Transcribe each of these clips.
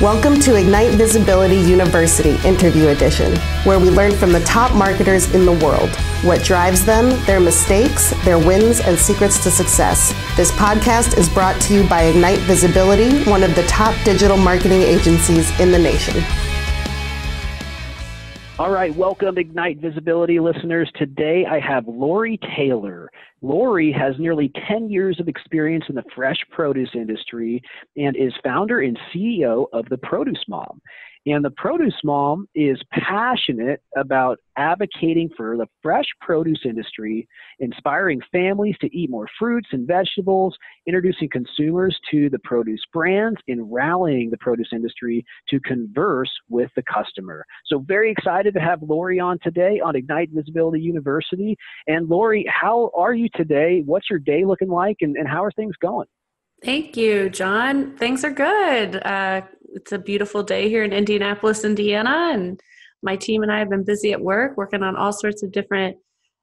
Welcome to Ignite Visibility University Interview Edition, where we learn from the top marketers in the world, what drives them, their mistakes, their wins, and secrets to success. This podcast is brought to you by Ignite Visibility, one of the top digital marketing agencies in the nation. All right, welcome Ignite Visibility listeners. Today I have Lori Taylor. Lori has nearly 10 years of experience in the fresh produce industry and is founder and CEO of The Produce Mom. And The Produce Mom is passionate about advocating for the fresh produce industry, inspiring families to eat more fruits and vegetables, introducing consumers to the produce brands, and rallying the produce industry to converse with the customer. So very excited to have Lori on today on Ignite Visibility University. And Lori, how are you today? What's your day looking like, and how are things going? Thank you, John. Things are good. It's a beautiful day here in Indianapolis, Indiana, and my team and I have been busy at work working on all sorts of different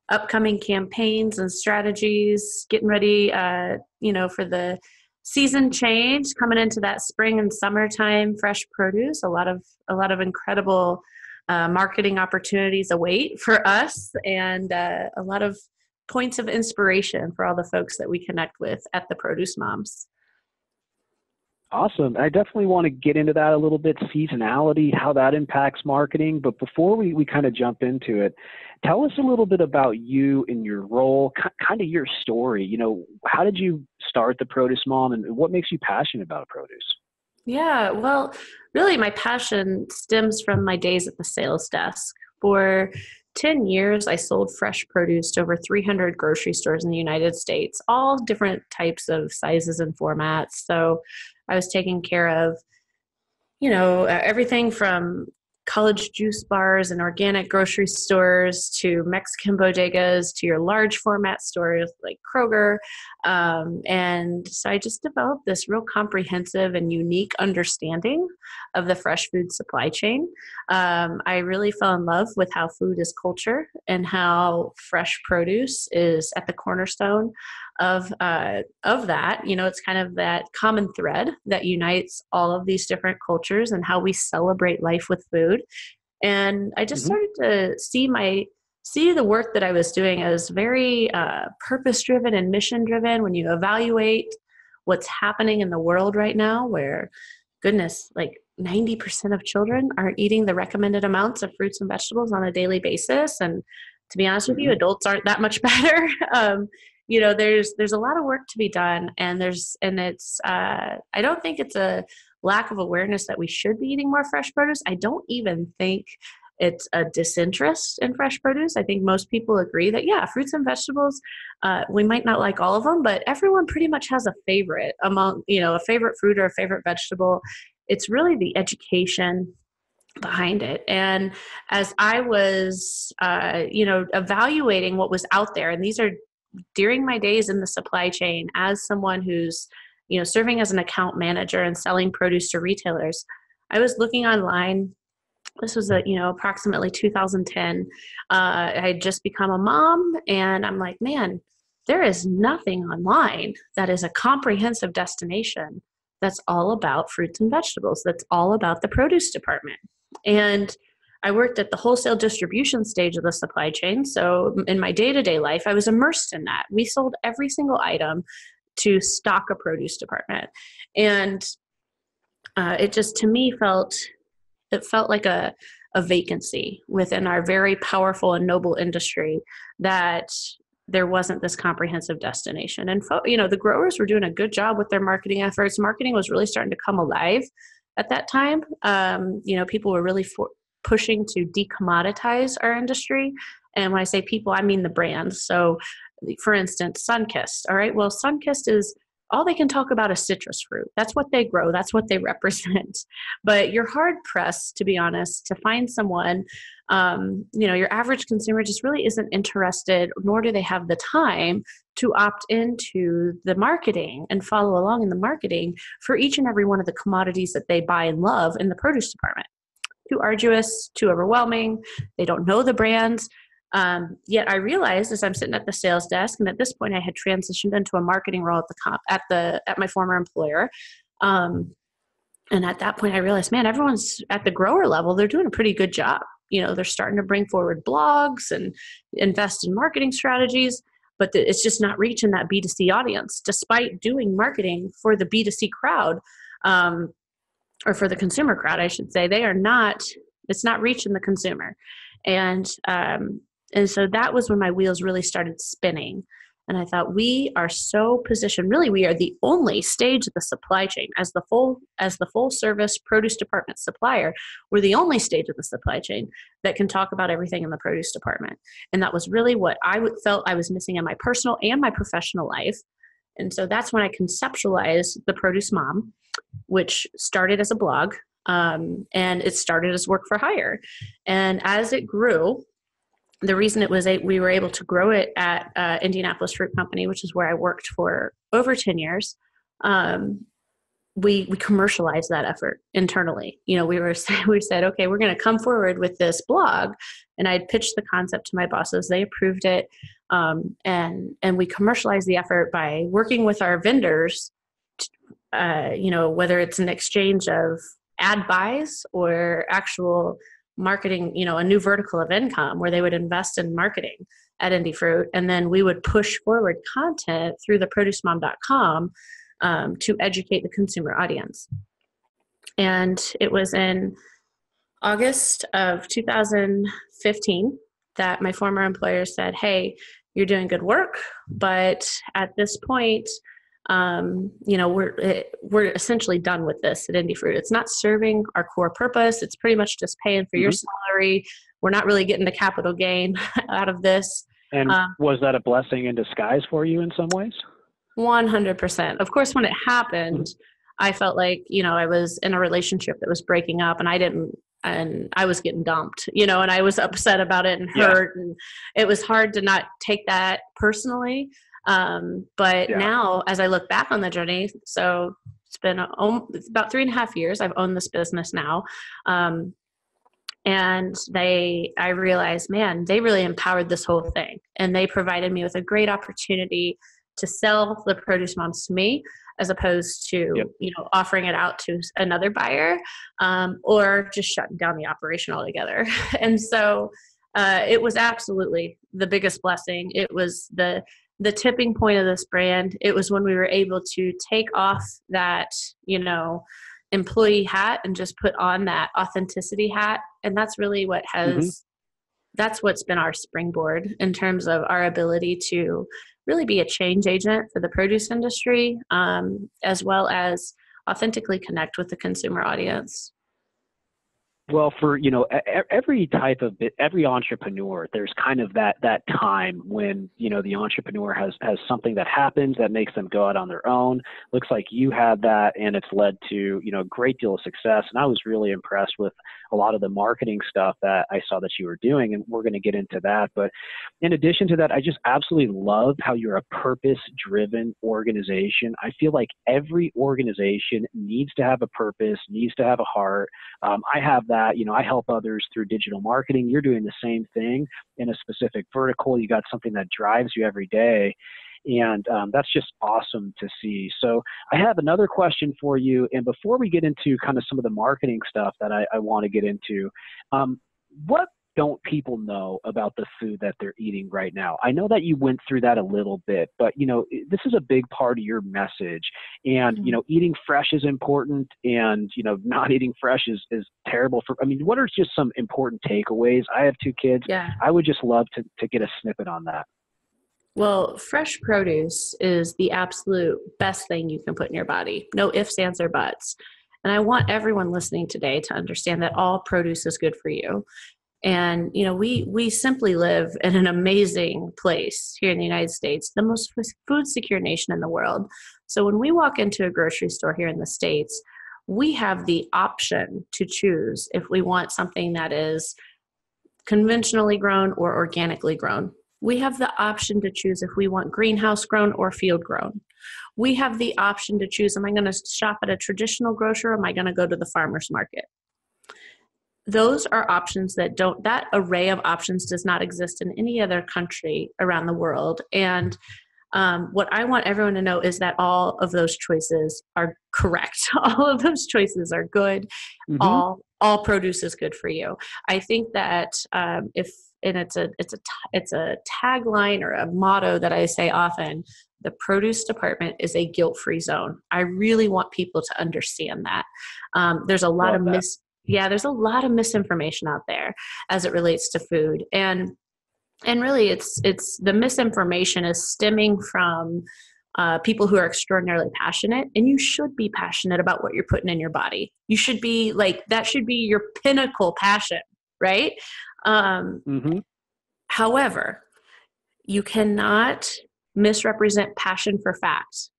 upcoming campaigns and strategies, getting ready, for the season change, coming into that spring and summertime fresh produce. A lot of incredible marketing opportunities await for us, and a lot of points of inspiration for all the folks that we connect with at the Produce Moms. Awesome. I definitely want to get into that a little bit, seasonality, how that impacts marketing. But before we kind of jump into it, tell us a little bit about you and your role, kind of your story. You know, how did you start the Produce Mom, and what makes you passionate about produce? Yeah, well, really my passion stems from my days at the sales desk. For 10 years, I sold fresh produce to over 300 grocery stores in the United States, all different types of sizes and formats. So I was taking care of, everything from college juice bars and organic grocery stores to Mexican bodegas to your large format stores like Kroger. And so I just developed this real comprehensive and unique understanding of the fresh food supply chain. I really fell in love with how food is culture and how fresh produce is at the cornerstone of that. It's kind of that common thread that unites all of these different cultures and how we celebrate life with food. And I just started to see the work that I was doing as very purpose-driven and mission-driven. When you evaluate what's happening in the world right now, where, goodness, like 90% of children aren't eating the recommended amounts of fruits and vegetables on a daily basis. And to be honest with you, adults aren't that much better. There's a lot of work to be done, and I don't think it's a lack of awareness that we should be eating more fresh produce. I don't even think it's a disinterest in fresh produce. I think most people agree that, fruits and vegetables, we might not like all of them, but everyone pretty much has a favorite a favorite fruit or a favorite vegetable. It's really the education behind it. And as I was, evaluating what was out there, and these are during my days in the supply chain as someone who's, serving as an account manager and selling produce to retailers, I was looking online. This was approximately 2010. I had just become a mom, and I'm like, man, there is nothing online that is a comprehensive destination that's all about fruits and vegetables. That's all about the produce department. And I worked at the wholesale distribution stage of the supply chain. So in my day-to-day life, I was immersed in that. We sold every single item to stock a produce department. And it just, to me, felt like a vacancy within our very powerful and noble industry, that there wasn't this comprehensive destination. And, the growers were doing a good job with their marketing efforts. Marketing was really starting to come alive at that time. People were really pushing to decommoditize our industry. And when I say people, I mean the brands. So for instance, Sunkist. All right. Well, Sunkist is all they can talk about is citrus fruit. That's what they grow. That's what they represent. But you're hard pressed, to be honest, to find someone, your average consumer just really isn't interested, nor do they have the time to opt into the marketing and follow along in the marketing for each and every one of the commodities that they buy and love in the produce department. Too arduous, too overwhelming. They don't know the brands. Yet I realized as I'm sitting at the sales desk, and at this point I had transitioned into a marketing role at my former employer, And at that point I realized, man, everyone's at the grower level, they're doing a pretty good job. They're starting to bring forward blogs and invest in marketing strategies, but it's just not reaching that B2C audience, despite doing marketing for the B2C crowd, or for the consumer crowd, I should say. It's not reaching the consumer. And so that was when my wheels really started spinning. And I thought, we are so positioned, really, we are the only stage of the supply chain as the full service produce department supplier. We're the only stage of the supply chain that can talk about everything in the produce department. And that was really what felt I was missing in my personal and my professional life. And so that's when I conceptualized the Produce Mom, which started as a blog, and it started as work for hire. And as it grew, the reason we were able to grow it at Indianapolis Fruit Company, which is where I worked for over 10 years, we commercialized that effort internally. We said, okay, we're going to come forward with this blog, and I'd pitched the concept to my bosses. They approved it, and we commercialized the effort by working with our vendors. Whether it's an exchange of ad buys or actual marketing, a new vertical of income where they would invest in marketing at Indie Fruit. And then we would push forward content through the producemom.com to educate the consumer audience. And it was in August of 2015 that my former employer said, hey, you're doing good work, but at this point, we're essentially done with this at Indie Fruit. It's not serving our core purpose. It's pretty much just paying for your salary. We're not really getting the capital gain out of this. And was that a blessing in disguise for you in some ways? 100%. Of course, when it happened, I felt like, I was in a relationship that was breaking up, and I was getting dumped, and I was upset about it and hurt. Yeah. And it was hard to not take that personally. But now, as I look back on the journey, so it's been it's about 3.5 years I've owned this business now. And I realized, man, they really empowered this whole thing. And they provided me with a great opportunity to sell the Produce Moms to me, as opposed to, offering it out to another buyer, or just shutting down the operation altogether. And so it was absolutely the biggest blessing. It was the tipping point of this brand. It was when we were able to take off that, employee hat and just put on that authenticity hat. And that's really that's what's been our springboard in terms of our ability to really be a change agent for the produce industry, as well as authentically connect with the consumer audience. Well, for, every entrepreneur, there's kind of that time when, the entrepreneur has something that happens that makes them go out on their own. Looks like you had that, and it's led to, a great deal of success. And I was really impressed with a lot of the marketing stuff that I saw that you were doing, and we're going to get into that. But in addition to that, I just absolutely love how you're a purpose-driven organization. I feel like every organization needs to have a purpose, needs to have a heart. I have that. I help others through digital marketing. You're doing the same thing in a specific vertical. You got something that drives you every day. And that's just awesome to see. So I have another question for you. And before we get into kind of some of the marketing stuff that I want to get into, what don't people know about the food that they're eating right now? I know that you went through that a little bit, but, this is a big part of your message. And, eating fresh is important, and, not eating fresh is terrible what are just some important takeaways? I have 2 kids. Yeah. I would just love to get a snippet on that. Well, fresh produce is the absolute best thing you can put in your body. No ifs, ands, or buts. And I want everyone listening today to understand that all produce is good for you. And, we simply live in an amazing place here in the United States, the most food secure nation in the world. So when we walk into a grocery store here in the States, we have the option to choose if we want something that is conventionally grown or organically grown. We have the option to choose if we want greenhouse grown or field grown. We have the option to choose, am I going to shop at a traditional grocer, or am I going to go to the farmer's market? Those are options that array of options does not exist in any other country around the world. And What I want everyone to know is that all of those choices are correct. All of those choices are good. Mm-hmm. All produce is good for you. I think that it's a tagline or a motto that I say often. The produce department is a guilt-free zone. I really want people to understand that. There's a lot there's a lot of misinformation out there as it relates to food, and really it's the misinformation is stemming from people who are extraordinarily passionate, and you should be passionate about what you're putting in your body. You should be that should be your pinnacle passion, right? Mm-hmm. However, you cannot misrepresent passion for fact.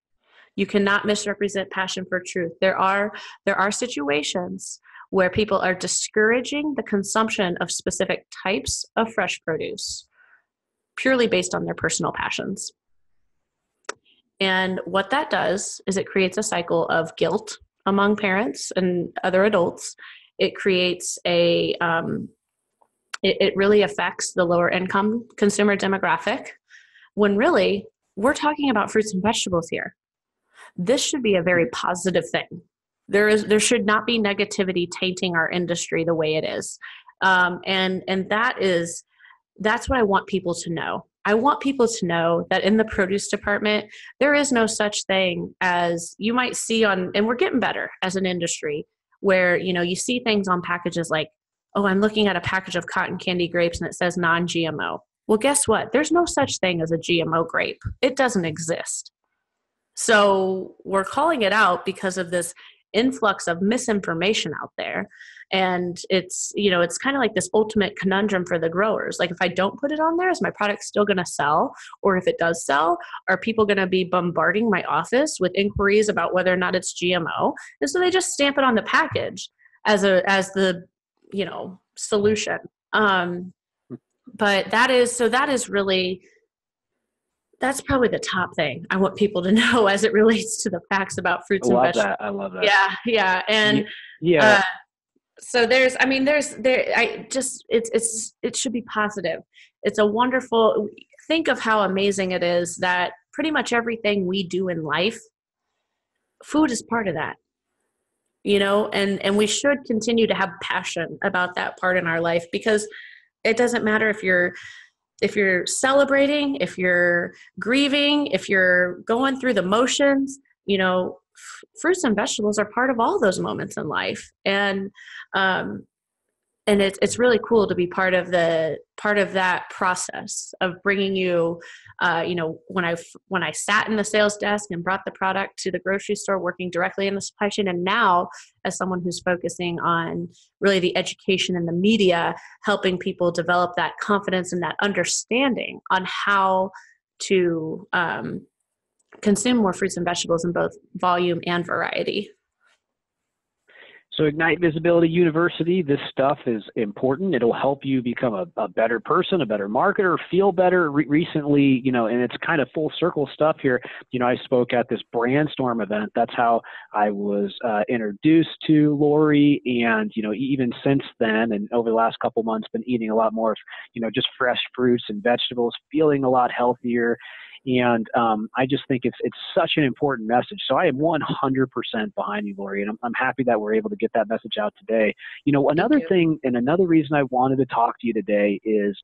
You cannot misrepresent passion for truth. There are situations where people are discouraging the consumption of specific types of fresh produce purely based on their personal passions. And what that does is it creates a cycle of guilt among parents and other adults. It creates it really affects the lower income consumer demographic, when really we're talking about fruits and vegetables here. This should be a very positive thing. There should not be negativity tainting our industry the way it is. And that's what I want people to know. I want people to know that in the produce department, there is no such thing as you might see and we're getting better as an industry, where, you see things on packages like, oh, I'm looking at a package of cotton candy grapes and it says non-GMO. Well, guess what? There's no such thing as a GMO grape. It doesn't exist. So we're calling it out because of this influx of misinformation out there. And it's kind of like this ultimate conundrum for the growers. Like, if I don't put it on there, is my product still going to sell? Or if it does sell, are people going to be bombarding my office with inquiries about whether or not it's GMO? And so they just stamp it on the package as the solution. But that's probably the top thing I want people to know as it relates to the facts about fruits and vegetables. I love that. Yeah. And so it should be positive. It's a wonderful, think of how amazing it is that pretty much everything we do in life, food is part of that. And we should continue to have passion about that part in our life, because it doesn't matter if you're celebrating, if you're grieving, if you're going through the motions, fruits and vegetables are part of all those moments in life. And it's really cool to be part of that process of bringing you, when I sat in the sales desk and brought the product to the grocery store, working directly in the supply chain, and now as someone who's focusing on really the education and the media, helping people develop that confidence and that understanding on how to consume more fruits and vegetables in both volume and variety. So Ignite Visibility University, this stuff is important. It'll help you become a better person, a better marketer, feel better. Recently, and it's kind of full circle stuff here. I spoke at this Brandstorm event. That's how I was introduced to Lori. And, even since then, and over the last couple months, been eating a lot more, just fresh fruits and vegetables, feeling a lot healthier. And I just think it's such an important message. So I am 100% behind you, Lori, and I'm happy that we're able to get that message out today. Another thing and another reason I wanted to talk to you today is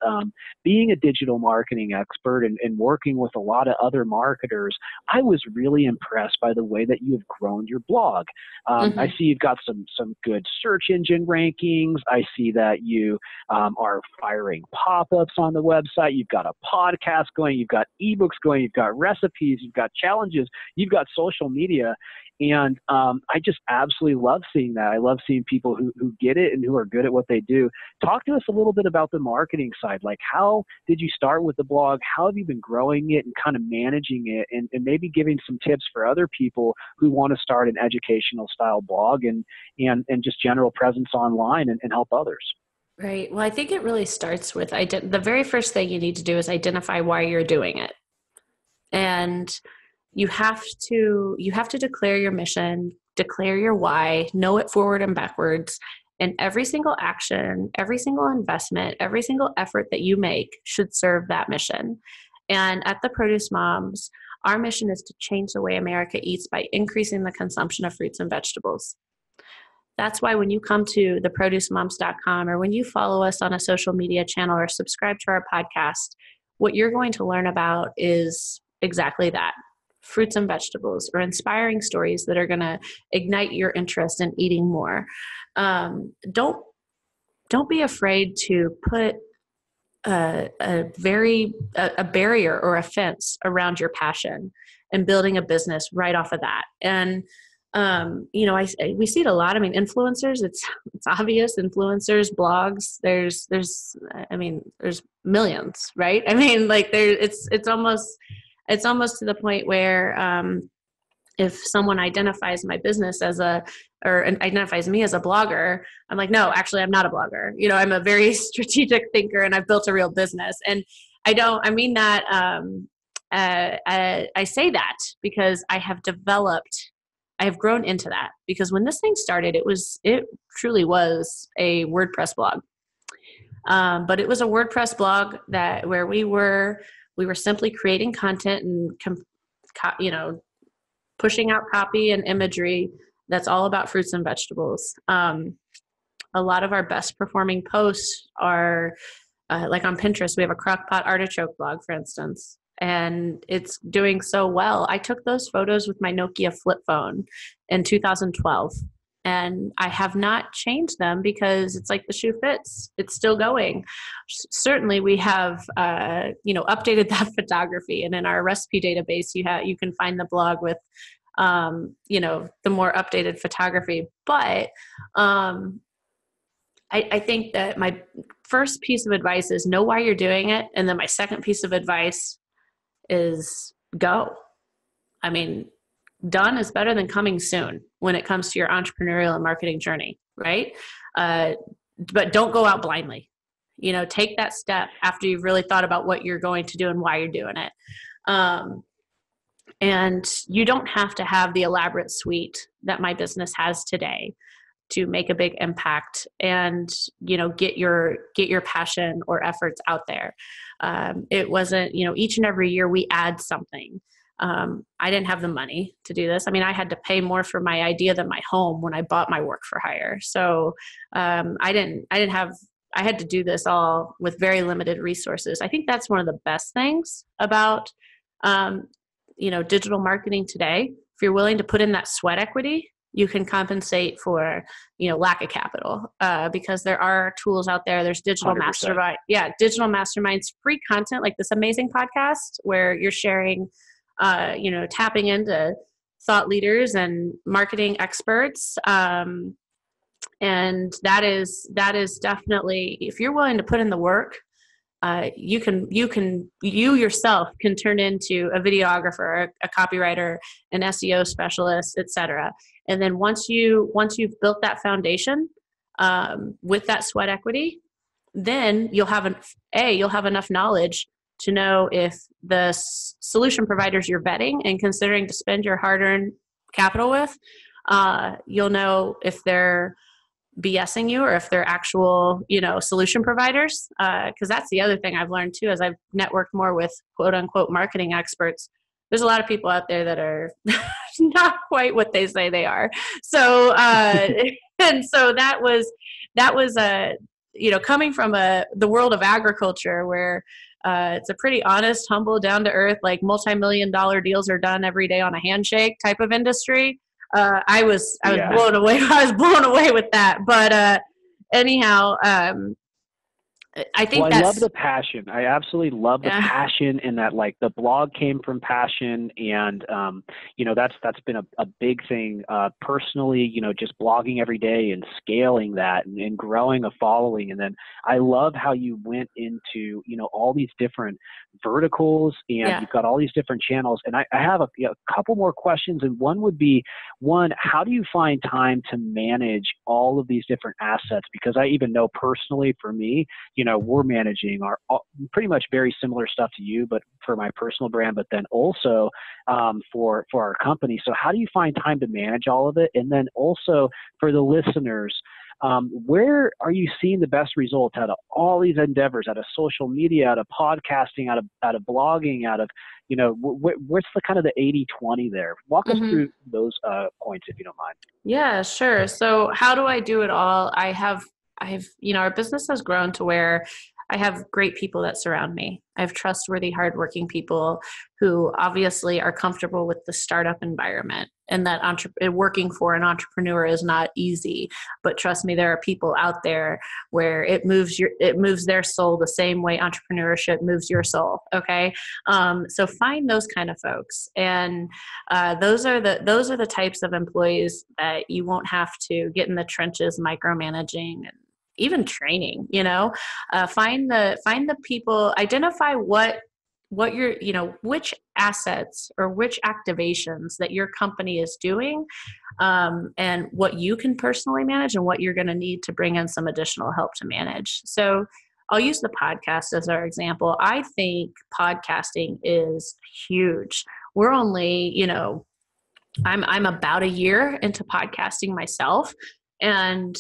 being a digital marketing expert and working with a lot of other marketers, I was really impressed by the way that you have grown your blog. I see you've got some good search engine rankings. I see that you are firing pop-ups on the website. You've got a podcast going. You've got ebooks going. You've got recipes. You've got challenges. You've got social media. And I just absolutely love seeing that. I love seeing people who get it and who are good at what they do. Talk to us a little bit about the marketing side. Like, how did you start with the blog? How have you been growing it and kind of managing it, and maybe giving some tips for other people who want to start an educational style blog and just general presence online and help others? Right. Well, I think it really starts with the very first thing you need to do is identify why you're doing it. And you have to declare your mission, declare your why, know it forward and backwards. And every single action, every single investment, every single effort that you make should serve that mission. And at the Produce Moms, our mission is to change the way America eats by increasing the consumption of fruits and vegetables. That's why when you come to theproducemoms.com or when you follow us on a social media channel or subscribe to our podcast, what you're going to learn about is exactly that: fruits and vegetables, or inspiring stories that are going to ignite your interest in eating more. Don't be afraid to put a barrier or a fence around your passion and building a business right off of that. And we see it a lot. I mean, influencers, it's obvious. Influencers, blogs, there's millions, right? I mean, like it's almost to the point where if someone identifies my business or identifies me as a blogger, I'm like, no, actually, I'm not a blogger. I'm a very strategic thinker, and I've built a real business. And I say that because I have grown into that, because when this thing started, it truly was a WordPress blog. But it was a WordPress blog where we were simply creating content and pushing out copy and imagery that's all about fruits and vegetables. A lot of our best performing posts are like on Pinterest. We have a crockpot artichoke blog, for instance, and it's doing so well. I took those photos with my Nokia flip phone in 2012, and I have not changed them because it's like the shoe fits. It's still going. Certainly, we have updated that photography, and in our recipe database, you can find the blog with the more updated photography. But I think that my first piece of advice is know why you're doing it, and then my second piece of advice is go. I mean, done is better than coming soon when it comes to your entrepreneurial and marketing journey, right? But don't go out blindly. Take that step after you've really thought about what you're going to do and why you're doing it. And you don't have to have the elaborate suite that my business has today to make a big impact and, get your passion or efforts out there. It wasn't, each and every year we add something. I didn't have the money to do this. I mean, I had to pay more for my idea than my home when I bought my work for hire. So I had to do this all with very limited resources. I think that's one of the best things about, digital marketing today. If you're willing to put in that sweat equity, you can compensate for, lack of capital, because there are tools out there. There's digital 100%. digital masterminds, free content like this amazing podcast where you're sharing, tapping into thought leaders and marketing experts. And that is definitely, if you're willing to put in the work, you yourself can turn into a videographer, a copywriter, an SEO specialist, etc. And then once you've built that foundation with that sweat equity, then you'll have enough knowledge to know if the solution providers you're vetting and considering to spend your hard-earned capital with, you'll know if they're BSing you or if they're actual, solution providers. Because that's the other thing I've learned too, as I've networked more with quote unquote marketing experts. There's a lot of people out there that are not quite what they say they are. So, and so that was coming from the world of agriculture where it's a pretty honest, humble, down to earth, like multi-million-dollar deals are done every day on a handshake type of industry. I was blown away. I was blown away with that. But anyhow, I think I love the passion. I absolutely love the passion, and that like the blog came from passion, and that's been a big thing personally. Just blogging every day and scaling that and growing a following, and then I love how you went into all these different verticals, and you've got all these different channels. And I have a couple more questions, and one would be, how do you find time to manage all of these different assets? Because I even know personally for me, we're managing our pretty much very similar stuff to you, but for my personal brand, but then also for our company. So how do you find time to manage all of it? And then also for the listeners, Where are you seeing the best results out of all these endeavors, out of social media, out of podcasting, out of blogging, out of, what's the kind of the 80-20 there? Walk us through those points, if you don't mind. Yeah, sure. So how do I do it all? Our business has grown to where I have great people that surround me. I have trustworthy, hardworking people who obviously are comfortable with the startup environment, and that working for an entrepreneur is not easy. But trust me, there are people out there where it moves their soul the same way entrepreneurship moves your soul. Okay, so find those kind of folks, and those are the types of employees that you won't have to get in the trenches micromanaging and even training. Find the people, identify what your, which assets or which activations that your company is doing, and what you can personally manage and what you're going to need to bring in some additional help to manage. So I'll use the podcast as our example. I think podcasting is huge. We're only, I'm about a year into podcasting myself, and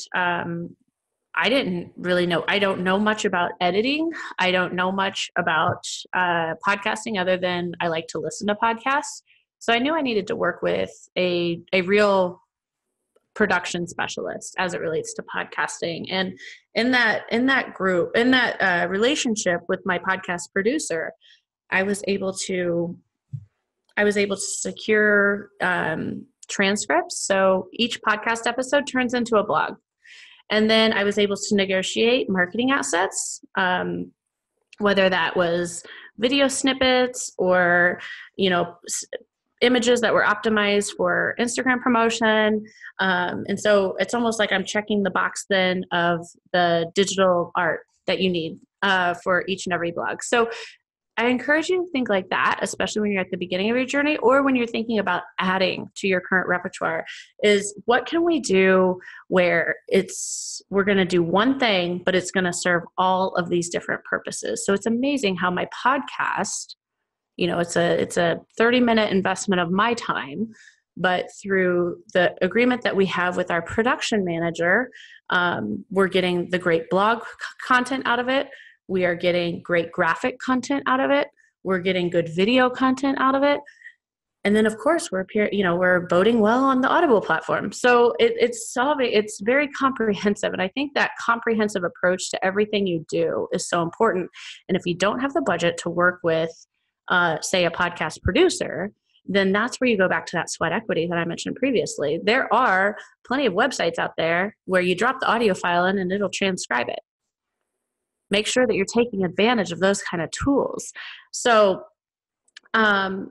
I didn't really know. I don't know much about editing. I don't know much about podcasting other than I like to listen to podcasts. So I knew I needed to work with a real production specialist as it relates to podcasting. And in that relationship with my podcast producer, I was able to secure transcripts. So each podcast episode turns into a blog. And then I was able to negotiate marketing assets, whether that was video snippets or, images that were optimized for Instagram promotion. And so it's almost like I'm checking the box then of the digital art that you need for each and every blog. So I encourage you to think like that, especially when you're at the beginning of your journey or when you're thinking about adding to your current repertoire, is what can we do where we're going to do one thing, but it's going to serve all of these different purposes. So it's amazing how my podcast, it's a 30-minute investment of my time, but through the agreement that we have with our production manager, we're getting the great blog content out of it. We are getting great graphic content out of it. We're getting good video content out of it. And then of course we're voting well on the Audible platform. So it's very comprehensive. And I think that comprehensive approach to everything you do is so important. And if you don't have the budget to work with, say, a podcast producer, then that's where you go back to that sweat equity that I mentioned previously. There are plenty of websites out there where you drop the audio file in and it'll transcribe it. Make sure that you're taking advantage of those kind of tools. So, surround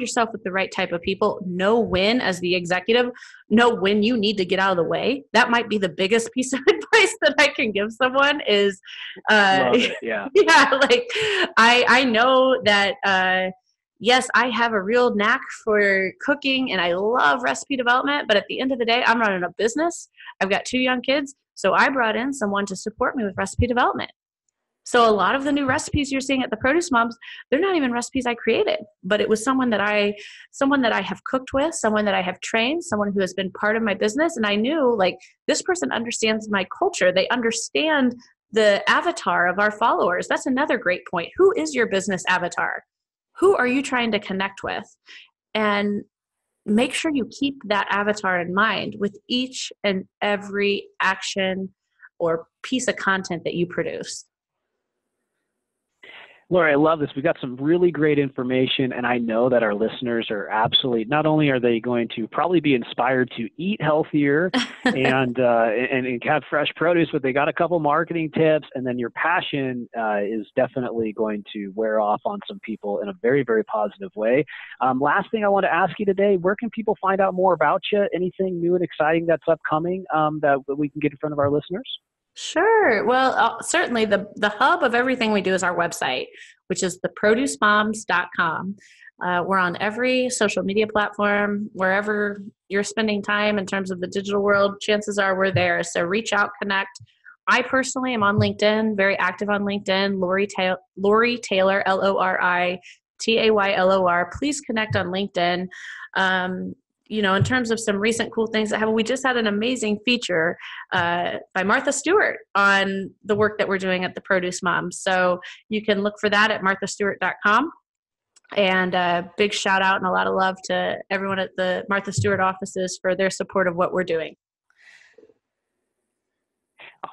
yourself with the right type of people. Know when, as the executive, know when you need to get out of the way. That might be the biggest piece of advice that I can give someone is, Love it, yeah. Yeah, like I know that, yes, I have a real knack for cooking and I love recipe development, but at the end of the day, I'm running a business. I've got 2 young kids. So I brought in someone to support me with recipe development. So a lot of the new recipes you're seeing at the Produce Moms, they're not even recipes I created, but it was someone that I have cooked with, someone that I have trained, someone who has been part of my business. And I knew, like, this person understands my culture. They understand the avatar of our followers. That's another great point. Who is your business avatar? Who are you trying to connect with? And make sure you keep that avatar in mind with each and every action or piece of content that you produce. Lori, I love this. We've got some really great information, and I know that our listeners are absolutely, not only are they going to probably be inspired to eat healthier and have fresh produce, but they got a couple marketing tips, and then your passion is definitely going to wear off on some people in a very, very positive way. Last thing I want to ask you today, where can people find out more about you? Anything new and exciting that's upcoming that we can get in front of our listeners? Sure. Well, certainly the hub of everything we do is our website, which is theproducemoms.com. We're on every social media platform. Wherever you're spending time in terms of the digital world, chances are we're there. So reach out, connect. I personally am on LinkedIn, very active on LinkedIn, Lori Taylor, LORITAYLOR. Please connect on LinkedIn. in terms of some recent cool things that happen, we just had an amazing feature by Martha Stewart on the work that we're doing at the Produce Moms. So you can look for that at marthastewart.com. And a big shout out and a lot of love to everyone at the Martha Stewart offices for their support of what we're doing.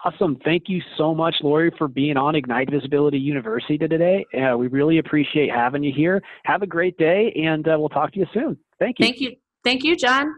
Awesome. Thank you so much, Lori, for being on Ignite Visibility University today. We really appreciate having you here. Have a great day, and we'll talk to you soon. Thank you. Thank you. Thank you, John.